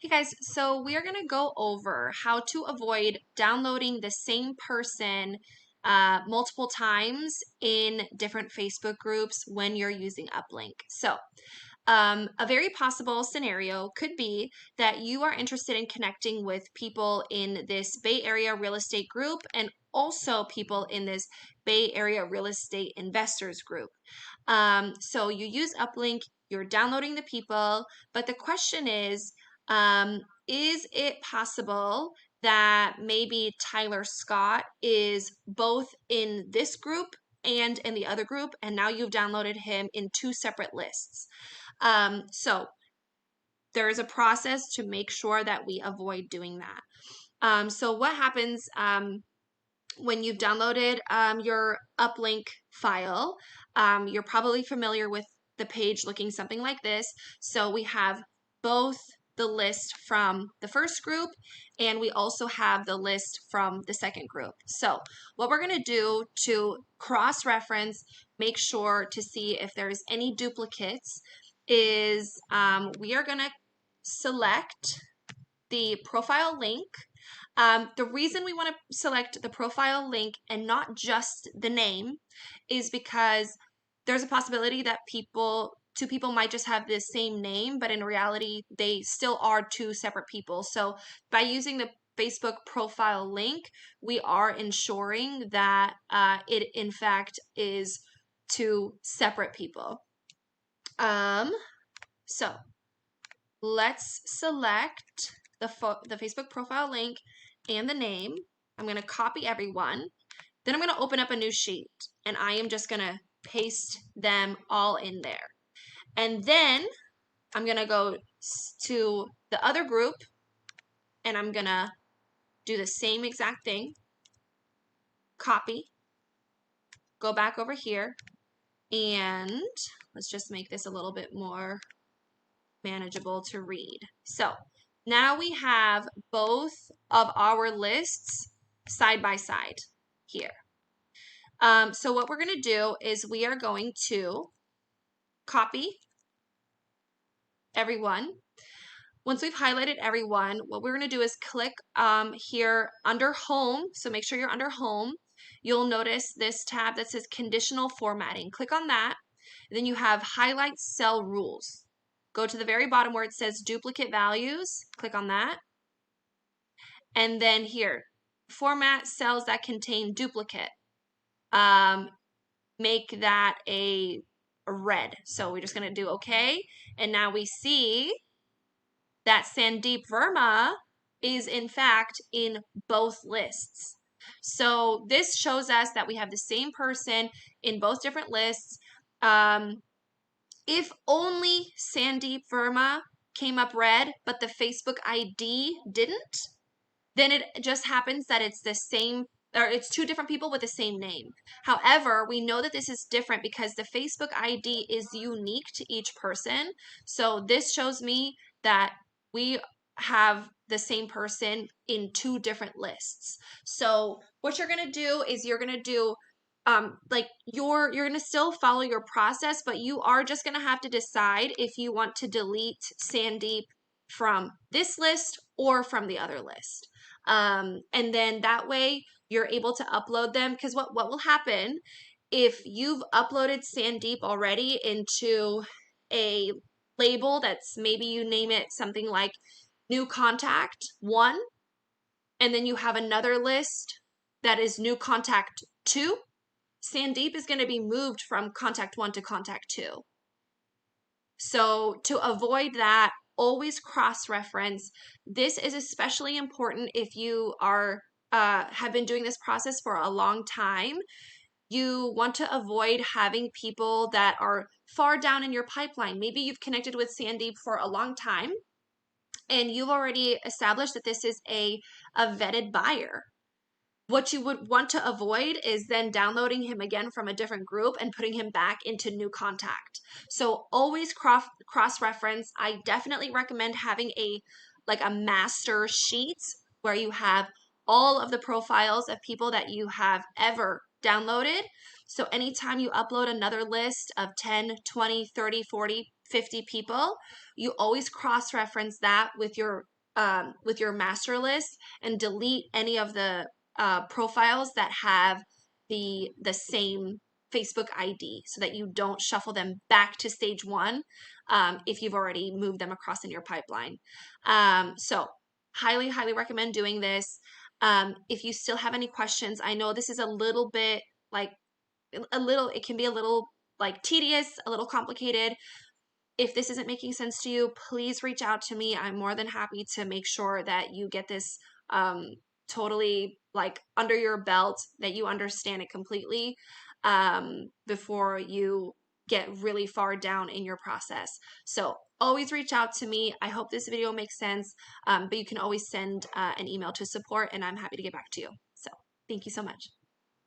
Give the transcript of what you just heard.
Hey guys, so we are going to go over how to avoid downloading the same person multiple times in different Facebook groups when you're using UpLink. A very possible scenario could be that you are interested in connecting with people in this Bay Area real estate group and also people in this Bay Area real estate investors group. So you use UpLink, you're downloading the people, but the question is it possible that maybe Tyler Scott is both in this group and in the other group, and now you've downloaded him in two separate lists? So there is a process to make sure that we avoid doing that. So what happens when you've downloaded your uplink file? You're probably familiar with the page looking something like this. So we have both the list from the first group and we also have the list from the second group. So what we're going to do to cross-reference, make sure to see if there's any duplicates, is we are going to select the profile link. The reason we want to select the profile link and not just the name is because there's a possibility that two people might just have the same name, but in reality, they still are two separate people. So by using the Facebook profile link, we are ensuring that it in fact is two separate people. So let's select the Facebook profile link and the name. I'm going to copy everyone. Then I'm going to open up a new sheet and I am just going to paste them all in there. And then I'm going to go to the other group and I'm going to do the same exact thing. Copy. Go back over here and let's just make this a little bit more manageable to read. So now we have both of our lists side by side here. So what we're going to do is we are going to copy everyone. Once we've highlighted everyone, what we're going to do is click here under home. So make sure you're under home. You'll notice this tab that says conditional formatting. Click on that. Then you have highlight cell rules. Go to the very bottom where it says duplicate values. Click on that. And then here, format cells that contain duplicate. Make that a red. So we're just going to do okay. And now we see that Sandeep Verma is in fact in both lists. So this shows us that we have the same person in both different lists. If only Sandeep Verma came up red, but the Facebook ID didn't, then it just happens that it's the same, or it's two different people with the same name. However, we know that this is different because the Facebook ID is unique to each person. So this shows me that we have the same person in two different lists. So what you're going to do is you're going to do you're going to still follow your process, but you are just going to have to decide if you want to delete Sandeep from this list or from the other list. And then that way you're able to upload them, because what will happen if you've uploaded Sandeep already into a label that's, maybe you name it something like new contact 1, and then you have another list that is new contact 2, Sandeep is going to be moved from contact 1 to contact 2. So to avoid that, always cross-reference. This is especially important if you are have been doing this process for a long time. You want to avoid having people that are far down in your pipeline. Maybe you've connected with Sandeep for a long time and you've already established that this is a vetted buyer. What you would want to avoid is then downloading him again from a different group and putting him back into new contact. So always cross-reference. I definitely recommend having a master sheet where you have all of the profiles of people that you have ever downloaded. So anytime you upload another list of 10, 20, 30, 40 50 people, you always cross-reference that with your master list and delete any of the profiles that have the same Facebook ID so that you don't shuffle them back to stage one if you've already moved them across in your pipeline. So highly, highly recommend doing this. If you still have any questions, I know this is a little bit like it can be a little like tedious, a little complicated. If this isn't making sense to you, please reach out to me. I'm more than happy to make sure that you get this totally like under your belt, that you understand it completely before you get really far down in your process. So always reach out to me. I hope this video makes sense, but you can always send an email to support and I'm happy to get back to you. So thank you so much.